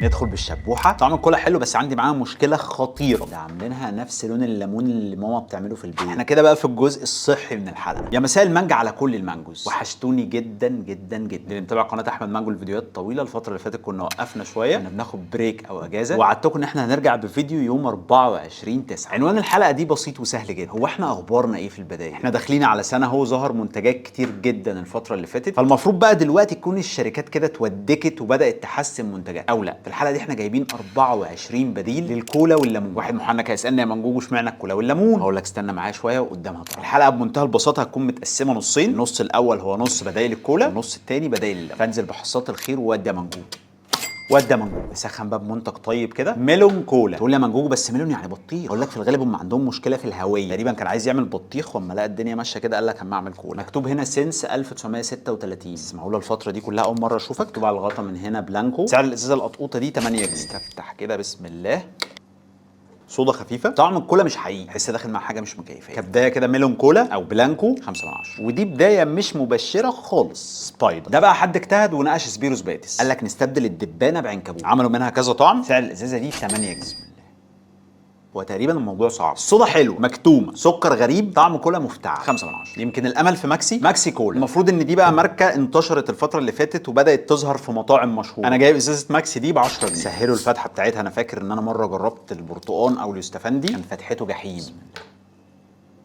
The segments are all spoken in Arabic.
ندخل بالشبوحه. طعم الكولا حلو بس عندي معاها مشكله خطيره، ده عاملينها نفس لون الليمون اللي ماما بتعمله في البيت. احنا كده بقى في الجزء الصحي من الحلقه. يا مساء المانجا على كل المانجوز، وحشتوني جدا جدا جدا. اللي متابع قناه احمد مانجو الفيديوهات طويله، الفتره اللي فاتت كنا وقفنا شويه، كنا بناخد بريك او اجازه، وعدتكم ان احنا هنرجع بفيديو يوم 24/9. عنوان الحلقه دي بسيط وسهل جدا، هو احنا اخبارنا ايه في البدايه؟ احنا داخلين على سنه هو ظهر منتجات كتير جدا الفتره اللي فاتت، فالمفروض بقى دلوقتي تكون الشركات كده اتودكت وبدات تحسن منتجات، او لا في الحلقه دي احنا جايبين 24 بديل للكولا والليمون. واحد محنك هيسالني يا منجوج اشمعنى الكولا والليمون؟ هقول لك استنى معايا شويه وقدامها طبعا. الحلقه بمنتهى البساطه هتكون متقسمه نصين، النص الاول هو نص بدايل الكولا، والنص الثاني بدايل الليمون. فانزل بحصات الخير وودي يا منجوج. وده منجوج نسخن بقى بمنتج طيب كده، ميلون كولا. تقول لي يا منجوج بس ميلون يعني بطيخ، اقول لك في الغالب هم عندهم مشكله في الهويه، تقريبا كان عايز يعمل بطيخ واما لقى الدنيا ماشيه كده قال لك اما اعمل كولا. مكتوب هنا سينس 1936، بس معقوله الفتره دي كلها اول مره اشوفك. مكتوب على الغطا من هنا بلانكو. سعر الازازه القطقوطه دي 8 جنيه. استفتح كده بسم الله. صودا خفيفه، طعم الكولا مش حقيقي، تحس داخل مع حاجه مش مكيفه. كبدايه كده ميلون كولا او بلانكو 5/10، ودي بدايه مش مبشره خالص. سبايدر ده بقى حد اجتهد ونقش سبيروس باتس، قال لك نستبدل الدبانه بعنكبوت، عملوا منها كذا طعم. سعر الازازه دي 8 جنيه. هو تقريبا الموضوع صعب. الصودا حلو مكتومه، سكر غريب، طعم كولا مفتعل 5/10. يمكن الامل في ماكسي كولا. المفروض ان دي بقى ماركه انتشرت الفتره اللي فاتت وبدات تظهر في مطاعم مشهوره. انا جايب ازازه ماكسي دي ب 10 جنيه. سهلوا الفتحه بتاعتها. انا فاكر ان انا مره جربت البرتقان او اليوستفندي كان فتحته جحيم.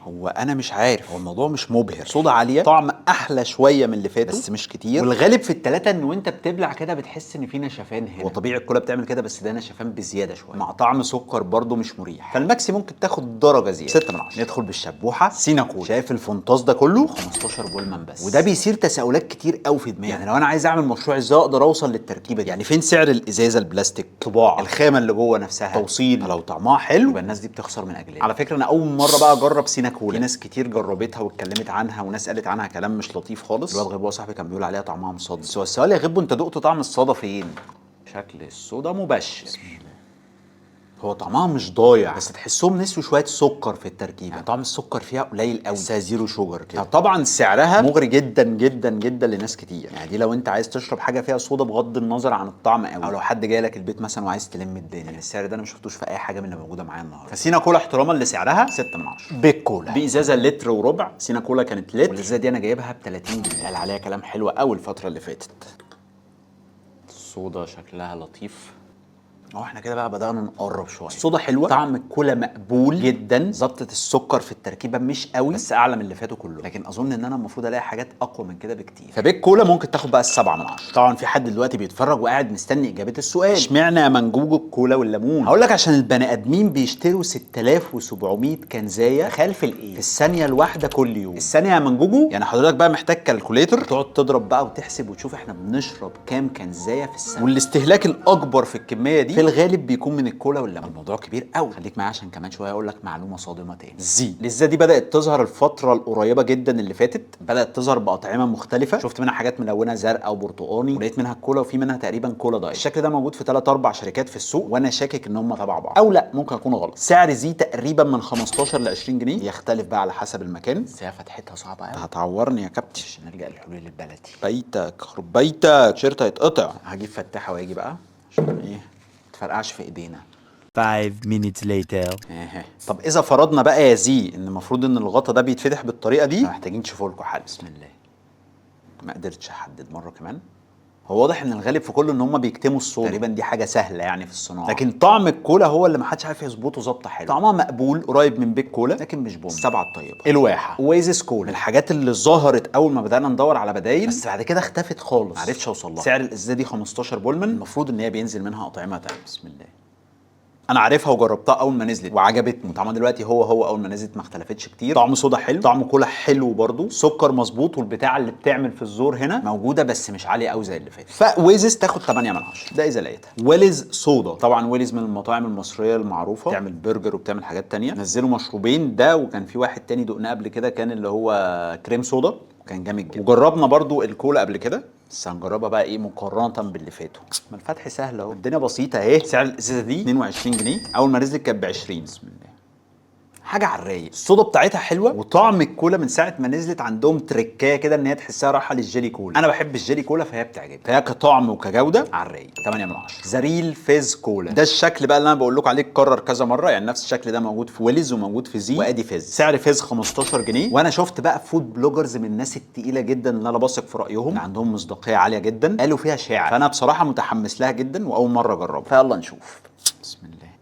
هو انا مش عارف، هو الموضوع مش مبهر. صودا عاليه، طعم احلى شويه من اللي فاتوا بس مش كتير، والغالب في الثلاثه ان وانت بتبلع كده بتحس ان في نشفان هنا. هو طبيعي الكولا بتعمل كده بس ده نشفان بزياده شويه مع طعم سكر برده مش مريح، فالماكسي ممكن تاخد درجه زياده 6/10. ندخل بالشبوحه سينا كولا. شايف الفونتاز ده كله 15 بولمان بس، وده بيثير تساؤلات كتير قوي في دماغي. يعني لو انا عايز اعمل مشروع ازاي اقدر اوصل للتركيبه دي؟ يعني فين سعر الازازه البلاستيك، طباعه الخامه اللي جوه نفسها، توصيل؟ فلو طعمها حلو يبقى الناس دي بتخسر من اجلها. على فكره انا اول مره بقى اجرب سينا كولا، في ناس كتير جربتها واتكلمت عنها وناس قالت عنها كلام مش لطيف خالص. الواد غبوه صاحبي كان بيقول عليها طعمها مصدي، بس هو السؤال يا غبو انت دقت طعم الصودا فين؟ شكل الصودا مبشر. هو طعمها مش ضايع بس تحسهم نسوا شويه سكر في التركيبه، يعني طعم السكر فيها قليل قوي، تحسها زيرو شوجر كده. طبعا سعرها مغري جدا جدا جدا لناس كتير، يعني دي لو انت عايز تشرب حاجه فيها صودا بغض النظر عن الطعم قوي، او لو حد جاي لك البيت مثلا وعايز تلم الدنيا. يعني السعر ده انا ما شفتوش في اي حاجه من اللي موجوده معايا النهارده. فسينا كولا احتراما لسعرها 6/10. بيك كولا بازازه لتر وربع، سينا كولا كانت لتر، والازازه دي انا جايبها ب 30 جنيه. قال عليها كلام حلو قوي الفتره اللي فاتت. الصودا شكلها لطيف. احنا كده بقى بدأنا نقرب شويه. الصودا حلوه، طعم الكولا مقبول جدا، ظبطه السكر في التركيبه مش قوي بس اعلى من اللي فاتوا كله، لكن اظن ان انا المفروض الاقي حاجات اقوى من كده بكتير. فبيك كولا ممكن تاخد بقى ال7/10. طبعا في حد دلوقتي بيتفرج وقاعد مستني اجابه السؤال، اشمعنى يا منجوج الكولا والليمون؟ هقول لك عشان البني ادمين بيشتروا 6700 كنزايه خلف الايه في الثانيه الواحده كل يوم. الثانيه يا منجوجو يعني حضرتك بقى محتاج كالكوليتر تقعد تضرب بقى وتحسب وتشوف احنا بنشرب كام كنزايه في الثانيه، والاستهلاك الاكبر في الكميه دي في الغالب بيكون من الكولا والليمون. الموضوع كبير قوي، خليك معايا عشان كمان شويه اقول لك معلومه صادمه تاني. الازازه دي بدات تظهر الفتره القريبه جدا اللي فاتت، بدات تظهر باطعمه مختلفه، شفت منها حاجات ملونه زرقاء وبرتقاني، ولقيت منها الكولا وفي منها تقريبا كولا دايت. الشكل ده موجود في 3 4 شركات في السوق، وانا شاكك ان هم تبع بعض او لا ممكن اكون غلط. سعر زي تقريبا من 15 ل 20 جنيه، يختلف بقى على حسب المكان، بس هي فتحتها صعبه قوي. هتعورني يا كابتن. عشان نلجا للحلول البلدي. بيتك خرب بيتك، شيرت هيتقطع. هجيب فتاحه واجي بقى عشان ايه تفرقعش في ايدينا. 5 minutes later. طب اذا فرضنا بقى يا زي ان المفروض ان الغطا ده بيتفتح بالطريقه دي، محتاجين تشوفوا لكم حل. بسم الله. ما قدرتش احدد مره كمان. هو واضح ان الغالب في كله ان هم بيكتموا الصودا، تقريبا دي حاجه سهله يعني في الصناعه، لكن طعم الكولا هو اللي ما حدش عارف يظبطه ظبطه حلوه. طعمها مقبول قريب من بيك كولا لكن مش بوم. السبعه الطيبه الواحه اويزيس كولا من الحاجات اللي ظهرت اول ما بدانا ندور على بدايل، بس بعد كده اختفت خالص، ما عرفتش اوصل لها. سعر الازازه دي 15 بولمن، المفروض ان هي بينزل منها اطعمه تانيه. بسم الله. انا عارفها وجربتها اول ما نزلت وعجبتني، طعمها دلوقتي هو اول ما نزلت ما اختلفتش كتير. طعم صودا حلو، طعم كولا حلو برضو، سكر مظبوط، والبتاعه اللي بتعمل في الزور هنا موجوده بس مش عاليه قوي زي اللي فات. فويزز تاخد 8/10 ده اذا لقيتها. ويلز صودا، طبعا ويلز من المطاعم المصريه المعروفه، بتعمل برجر وبتعمل حاجات تانية. نزلوا مشروبين ده، وكان في واحد تاني دقناه قبل كده كان اللي هو كريم صودا، كان جامد جدا. وجربنا برضو الكولا قبل كده، بس هنجربها بقى ايه مقارنه باللي فاتوا. ما الفتح سهل اهو، الدنيا بسيطه اهي. سعر الازازه دي 22 جنيه، اول ما نزلت كانت ب 20. بسم الله. حاجه على الرايق. الصودا بتاعتها حلوه، وطعم الكولا من ساعه ما نزلت عندهم تريكايه كده ان هي تحسها رايحه للجيلي كولا. انا بحب الجيلي كولا فهي بتعجبني، فهي كطعم وكجوده على الرايق 8 من 10. زريل فيز كولا، ده الشكل بقى اللي انا بقول لكم عليه اتكرر كذا مره، يعني نفس الشكل ده موجود في ويلز وموجود في زي وادي فيز. سعر فيز 15 جنيه. وانا شفت بقى فود بلوجرز من الناس التقيله جدا اللي انا بثق في رايهم، اللي عندهم مصداقيه عاليه جدا، قالوا فيها شاعر، فانا بصراحه متحمس لها جدا واول مره اجربها، فيلا نشوف. بسم الله.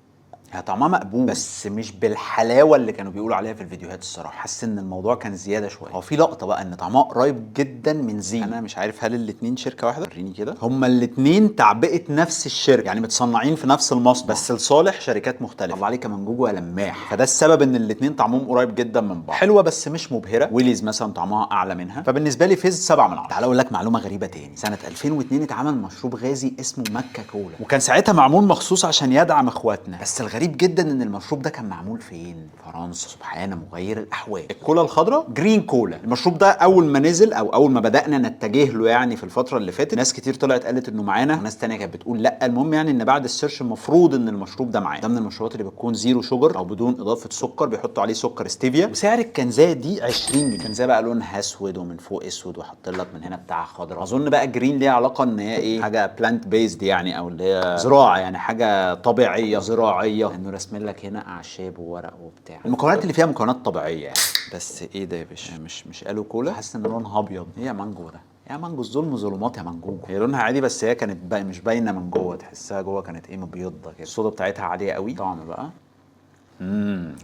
هي طعمها مقبول بس مش بالحلاوه اللي كانوا بيقولوا عليها في الفيديوهات. الصراحه حاسس ان الموضوع كان زياده شويه. هو في لقطه بقى ان طعمها قريب جدا من زي، انا مش عارف هل الاثنين شركه واحده. وريني كده، هما الاثنين تعبئه نفس الشركه، يعني متصنعين في نفس المصنع بس لصالح شركات مختلفه. الله عليك من جوه لماح، فده السبب ان الاثنين طعمهم قريب جدا من بعض. حلوه بس مش مبهره. ويليز مثلا طعمها اعلى منها، فبالنسبه لي فيز 7 من 10. تعال اقول لك معلومه غريبه تاني. سنه 2002 اتعمل مشروب غازي اسمه مكه كولا، وكان ساعتها معمول مخصوص عشان يدعم اخواتنا. بس الغريب جدا ان المشروب ده كان معمول فين؟ فرنسا. سبحان مغير الاحوال. الكولا الخضراء جرين كولا. المشروب ده اول ما نزل او اول ما بدانا نتجه له يعني في الفتره اللي فاتت، ناس كتير طلعت قالت انه معانا وناس تانية كانت بتقول لا. المهم يعني ان بعد السيرش المفروض ان المشروب ده معانا. ده من المشروبات اللي بتكون زيرو شوجر او بدون اضافه سكر، بيحطوا عليه سكر ستيفيا. وسعر الكنزايه دي 20 جنيه. الكنزايه بقى لونها اسود ومن فوق اسود وحط لك من هنا بتاع خضراء. اظن بقى جرين ليها علاقه ان هي ايه، حاجه بلانت بيزد يعني، او اللي هي زراعه يعني، حاجه طبيعيه زراعيه، لانه رسم لك هنا اعشاب وورق وبتاع. المكونات اللي فيها مكونات طبيعيه يعني. بس ايه ده يا باشا؟ مش قالوا كولا؟ حاسس ان لونها ابيض. هي مانجو ده يا مانجو، الظلم ظلمات يا مانجو. هي لونها عادي بس هي كانت مش باينه من جوه، تحسها جوه كانت ايه، مبيضه كده. الصودا بتاعتها عاليه قوي. طعم بقى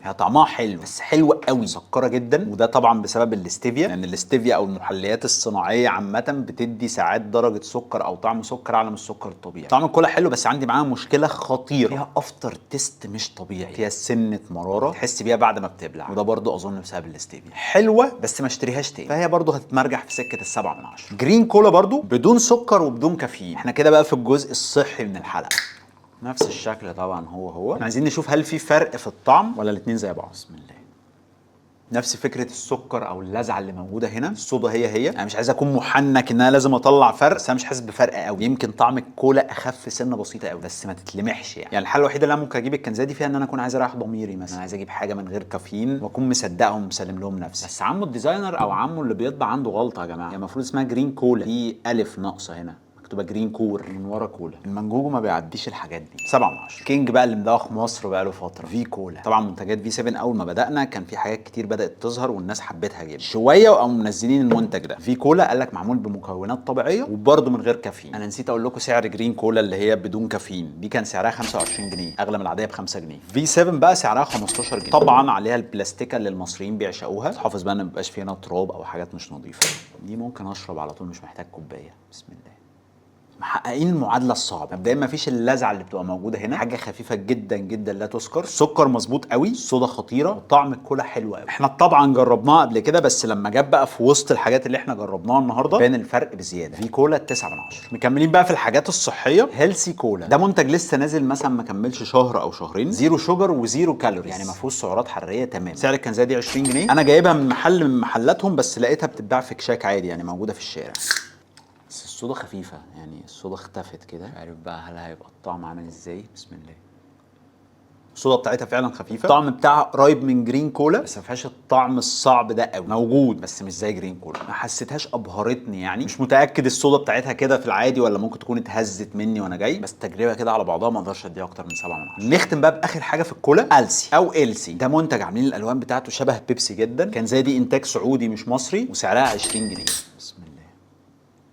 هي طعمها حلو بس حلو قوي، مسكره جدا، وده طبعا بسبب الاستيفيا، لان الاستيفيا او المحليات الصناعيه عامه بتدي ساعات درجه سكر او طعم سكر اعلى من السكر الطبيعي. طعم الكولا حلو بس عندي معاها مشكله خطيره، فيها افتر تيست مش طبيعي، فيها سنه مراره تحس بيها بعد ما بتبلع، وده برضو اظن بسبب الاستيفيا. حلوه بس ما اشتريهاش تاني، فهي برضو هتتمرجح في سكه ال7 من 10. جرين كولا برضو بدون سكر وبدون كافيين. احنا كده بقى في الجزء الصحي من الحلقه. نفس الشكل طبعا هو. احنا عايزين نشوف هل في فرق في الطعم ولا الاتنين زي بعض. بسم الله. نفس فكره السكر او اللذعه اللي موجوده هنا. الصودا هي انا مش عايز اكون محنك ان انا لازم اطلع فرق، بس انا مش حاسس بفرق قوي. يمكن طعم الكولا اخف سنه بسيطه قوي بس ما تتلمحش يعني الحاله الوحيده اللي انا ممكن اجيب الكنزه دي فيها ان انا اكون عايز اريح ضميري مثلا، انا عايز اجيب حاجه من غير كافيين واكون مصدقهم ومسلم لهم نفسي. بس عمو الديزاينر او عمو اللي بيطبع عنده غلطه يا جماعه. هي المفروض اسمها جرين كولا، في الف ناقصه هنا مكتوبه جرين كور من ورا كولا. المنجوجو ما بيعديش الحاجات دي. 7 من 10. كينج بقى اللي مدوخ مصر بقى له فتره، في كولا. طبعا منتجات في 7 اول ما بدانا كان في حاجات كتير بدات تظهر والناس حبتها جدا شويه وقاموا منزلين المنتج ده. في كولا قال لك معمول بمكونات طبيعيه وبرده من غير كافيين. انا نسيت اقول لكم سعر جرين كولا اللي هي بدون كافيين دي كان سعرها 25 جنيه، اغلى من العاديه ب 5 جنيه. في 7 بقى سعرها 15 جنيه. طبعا عليها البلاستيكه اللي المصريين بيعشقوها، تحافظ بقى ان ما يبقاش فيها تراب او حاجات مش نظيفه. دي ممكن اشرب على طول مش محتاج كوبايه. بسم الله. محققين المعادله الصعبه. مبدئيا مفيش اللذعه اللي بتبقى موجوده هنا، حاجه خفيفه جدا جدا لا تذكر. السكر مظبوط قوي، الصودا خطيره، وطعم الكولا حلو قوي. احنا طبعا جربناها قبل كده بس لما جت بقى في وسط الحاجات اللي احنا جربناها النهارده بان الفرق بزياده. في كولا 9 من 10. مكملين بقى في الحاجات الصحيه. هيلسي كولا ده منتج لسه نازل مثلا ما كملش شهر او شهرين، زيرو شوجر وزيرو كالوريز، يعني ما فيهوش سعرات حراريه تمام. سعر الكنزه دي 20 جنيه. انا جايبها من محل من محلاتهم بس لقيتها بتتباع في كشاك عادي يعني موجوده في الشارع. بس الصودا خفيفه يعني، الصودا اختفت كده، مش عارف بقى هل هيبقى الطعم عامل ازاي. بسم الله. الصودا بتاعتها فعلا خفيفه، الطعم بتاعها قريب من جرين كولا بس ما فيهاش الطعم الصعب ده قوي، موجود بس مش زي جرين كولا. ما حسيتهاش ابهرتني يعني، مش متاكد الصودا بتاعتها كده في العادي ولا ممكن تكون اتهزت مني وانا جاي، بس تجربه كده على بعضها ما اقدرش اديها اكتر من 7 من 10. نختم بقى باخر حاجه في الكولا، السي او السي. ده منتج عاملين الالوان بتاعته شبه بيبسي جدا، كان زي دي انتاج سعودي مش مصري، وسعرها 20 جنيه. بسم الله.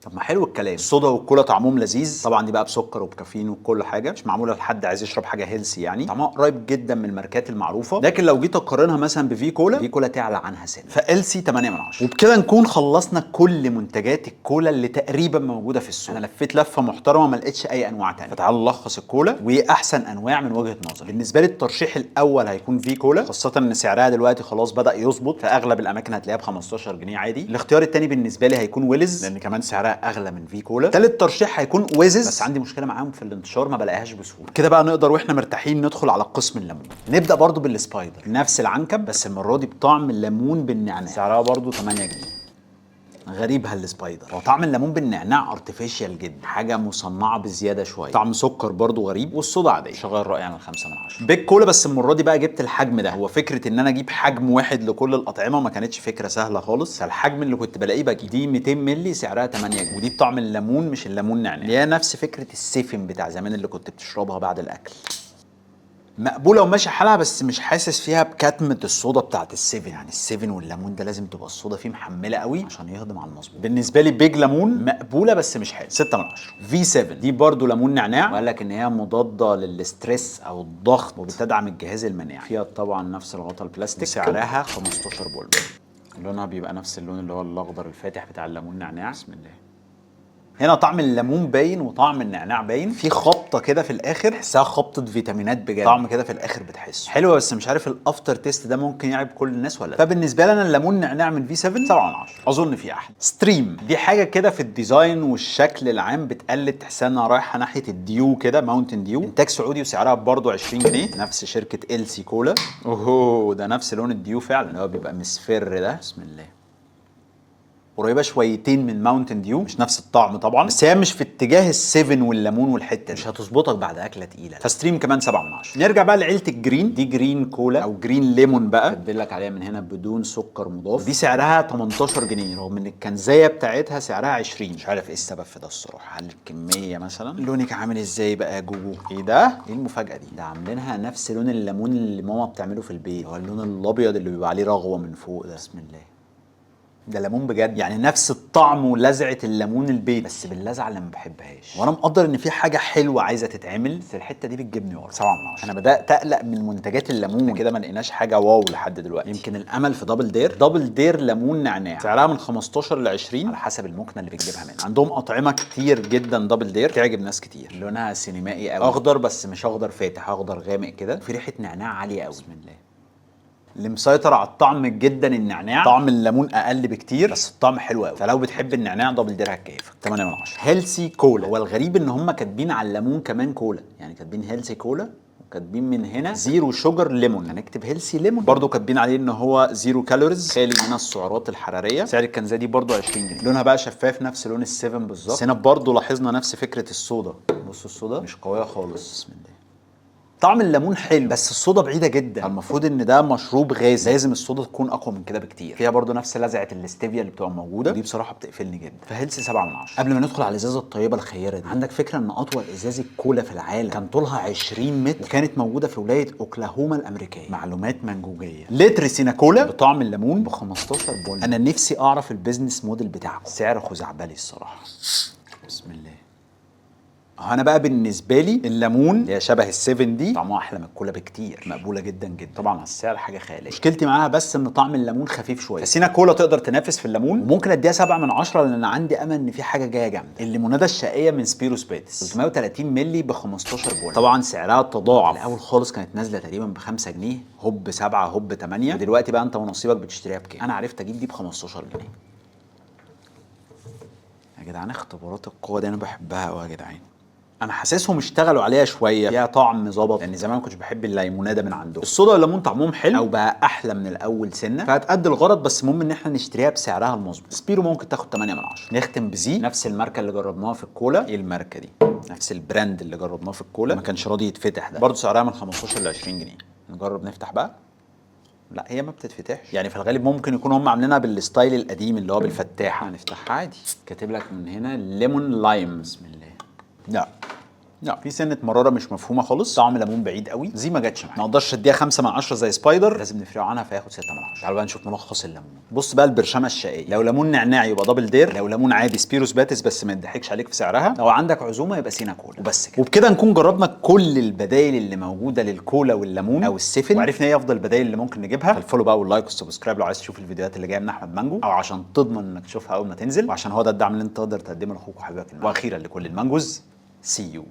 طب ما حلو الكلام. الصودا والكولا طعمهم لذيذ، طبعا دي بقى بسكر وبكافيين وكل حاجه، مش معموله لحد عايز يشرب حاجه هيلسي يعني، طعمها قريب جدا من الماركات المعروفه، لكن لو جيت اقارنها مثلا بفي كولا، في كولا تعلى عنها سنه، فالسي 8 من 10. وبكده نكون خلصنا كل منتجات الكولا اللي تقريبا موجوده في السوق. انا لفيت لفه محترمه ما لقيتش اي انواع ثانيه، فتعالوا نلخص الكولا وايه احسن انواع من وجهه نظري. بالنسبه لي الترشيح الاول هيكون في كولا، خاصه ان سعرها دلوقتي خلاص بدا يظبط، في اغلب الاماكن هتلاقيها ب 15 جنيه عادي. الاختيار الثاني بالنسبه لي هيكون ويلز، لان كمان سعرها اغلى من في كولا. تالت ترشيح هيكون ويزز، بس عندي مشكله معاهم في الانتشار ما بلاقيهاش بسهوله. كده بقى نقدر واحنا مرتاحين ندخل على قسم الليمون. نبدا برضو بالسبايدر، نفس العنكب بس المره دي بطعم الليمون بالنعناع، سعرها برضو 8 جنيه. غريب هالسبايدر. هو طعم الليمون بالنعناع ارتفيشال جدا، حاجه مصنعه بزياده شويه. طعم سكر برضو غريب، والصودا عاديه. شغال رائع من 5 من 10. بيج كولا، بس المره دي بقى جبت الحجم ده. هو فكره ان انا اجيب حجم واحد لكل الاطعمه ما كانتش فكره سهله خالص. فالحجم اللي كنت بلاقيه بجيب دي 200 مللي سعرها 8 جنيه، ودي بطعم الليمون مش الليمون نعناع، اللي هي نفس فكره السيفن بتاع زمان اللي كنت بتشربها بعد الاكل. مقبوله وماشي حالها، بس مش حاسس فيها بكتمه الصودا بتاعت السيفن. يعني السيفن والليمون ده لازم تبقى الصودا فيه محمله قوي عشان يهضم على المظبوط. بالنسبه لي بيج ليمون مقبوله بس مش حلو. 6 من 10. في 7 دي برضو ليمون نعناع، وقال لك ان هي مضاده للستريس او الضغط وبتدعم الجهاز المناعي. فيها طبعا نفس الغطاء البلاستيك، سعرها 15 بولب. لونها بيبقى نفس اللون اللي هو الاخضر الفاتح بتاع الليمون نعناع. بسم الله. هنا طعم الليمون باين وطعم النعناع باين، في خبطه كده في الاخر تحسها خبطه فيتامينات بجد. طعم كده في الاخر بتحسه حلوه، بس مش عارف الافتر تيست ده ممكن يعجب كل الناس ولا لا. فبالنسبه لي انا الليمون نعناع من في 7 7 من 10. اظن في احلى. ستريم دي حاجه كده في الديزاين والشكل العام بتقلد، تحسها انها رايحه ناحيه الديو كده، ماونتن ديو. انتاج سعودي وسعرها برضه 20 جنيه، نفس شركه ال سي كولا. اوه ده نفس لون الديو فعلا، اللي هو بيبقى مصفر ده. بسم الله. قريبه شويتين من ماونتن ديو، مش نفس الطعم طبعا، بس هي مش في اتجاه السيفن والليمون والحته دي، مش هتظبطك بعد اكله تقيله. فستريم كمان 7 من 10. نرجع بقى لعيله الجرين. دي جرين كولا او جرين ليمون بقى، كاتبين لك عليها من هنا بدون سكر مضاف. دي سعرها 18 جنيه رغم ان الكنزايه بتاعتها سعرها 20. مش عارف ايه السبب في ده الصراحه، هل الكميه مثلا؟ لونك عامل ازاي بقى يا جوجو؟ ايه ده؟ ايه المفاجاه دي؟ ده عاملينها نفس لون الليمون اللي ماما بتعمله في البيت، هو اللون الابيض اللي بيبقى عليه رغوه من فوق ده. بسم الله. ده ليمون بجد، يعني نفس الطعم ولزعه الليمون البيت، بس باللزعه اللي ما بحبهاش. وانا مقدر ان في حاجه حلوه عايزه تتعمل، بس الحته دي بتجيبني ورا. 7 من 10. انا بدات اقلق من منتجات الليمون كده، ما لقيناش حاجه واو لحد دلوقتي. يمكن الامل في دبل دير. دبل دير ليمون نعناع، سعرها من 15 ل 20 على حسب المكنه اللي بتجيبها منها. عندهم اطعمه كتير جدا دبل دير تعجب ناس كتير. لونها سينمائي قوي، اخضر بس مش اخضر فاتح، اخضر غامق كده، في ريحه نعناع عاليه قوي. بسم الله. اللي مسيطر على الطعم جدا النعناع، طعم الليمون اقل بكتير بس الطعم حلو قوي. فلو بتحب النعناع دبل دير هتكيفك. 8 من 10. هيلسي كولا. هو الغريب ان هم كاتبين على الليمون كمان كولا، يعني كاتبين هيلسي كولا وكاتبين من هنا زيرو شوجر ليمون. هنكتب هيلسي ليمون. برضو كاتبين عليه ان هو زيرو كالوريز، خالي من السعرات الحراريه. سعر الكنزه دي برضو 20 جنيه. لونها بقى شفاف نفس لون ال7 بالظبط، بس هنا برضو لاحظنا نفس فكره الصودا. بصوا الصودا مش قويه خالص. بسم الله. طعم الليمون حلو بس الصودا بعيده جدا. المفروض ان ده مشروب غازي، لازم الصودا تكون اقوى من كده بكتير. فيها برضو نفس لزعه الاستيفيا اللي بتبقى موجوده، ودي بصراحه بتقفلني جدا. فهيلثي 7 من 10. قبل ما ندخل على الازازه الطيبه الخيره دي، عندك فكره ان اطول ازازه كولا في العالم كان طولها 20 متر، وكانت موجوده في ولايه اوكلاهوما الامريكيه. معلومات منجوجيه. لتر سينا كولا بطعم الليمون ب 15 بول. انا نفسي اعرف البيزنس موديل بتاعكم. سعر خزعبلي الصراحه. بسم الله. انا بقى بالنسبه لي الليمون اللي هي شبه ال7 دي طعمها احلى من الكولا بكتير، مقبوله جدا جدا. طبعا على السعر حاجه خياليه. مشكلتي معاها بس ان طعم الليمون خفيف شويه، فسينا كولا تقدر تنافس في الليمون، وممكن اديها 7 من 10 لان انا عندي امل ان في حاجه جايه جامده. الليموناده الشقيه من سبيروس باتس 330 مللي ب 15 بول. طبعا سعرها تضاعف. الاول خالص كانت نازله تقريبا ب 5 جنيه، هوب 7 هوب 8، ودلوقتي بقى انت ونصيبك بتشتريها بكام. انا عرفت اجيب دي ب 15 جنيه. يا جدعان اختبارات القوه دي انا بحبها قوي يا جدعان. انا حاسسهم اشتغلوا عليها شويه، فيها طعم ظبط، لان زمان ما كنتش بحب الليموناده من عندهم. الصودا والليمون طعمهم حلو او بقى احلى من الاول سنه، فهتأدي الغرض، بس المهم ان احنا نشتريها بسعرها المظبوط. سبيرو ممكن تاخد 8 من 10. نختم بزي، نفس الماركه اللي جربناها في الكولا. ايه الماركه دي؟ نفس البراند اللي جربناه في الكولا، ما كانش راضي يتفتح ده، برضه سعرها من 15 ل 20 جنيه. نجرب نفتح بقى. لا هي ما بتتفتحش، يعني في الغالب ممكن يكون هم عاملينها بالستايل القديم اللي هو بالفتاحه. هنفتحها عادي. كاتب لك من هنا ليمون لايم. بسم الله. لا في سنه مراره مش مفهومه خالص، طعم ليمون بعيد قوي. زي ما جاتش معايا، ما اقدرش اديها 5 من 10 زي سبايدر، لازم نفرقه عنها فياخد 6 من 10. تعالوا بقى نشوف ملخص الليمون. بص بقى البرشامه الشقيه، لو ليمون نعناع يبقى دبل دير، لو ليمون عادي سبيروس باتس بس ما يضحكش عليك في سعرها، لو عندك عزومه يبقى سينا كولا. وبس كده، وبكده نكون جربنا كل البدائل اللي موجوده للكولا والليمون او السيفن، وعرفنا ايه افضل البدائل اللي ممكن نجيبها. الفولو بقى واللايك والسبسكرايب لو عايز تشوف الفيديوهات اللي جايه من احمد مانجو، او عشان تضمن انك تشوفها اول ما تنزل، وعشان هو ده الدعم اللي انت تقدر تقدمه لاخوك وحبيبك المانجو. واخيرا لكل المانجوز، سي يو.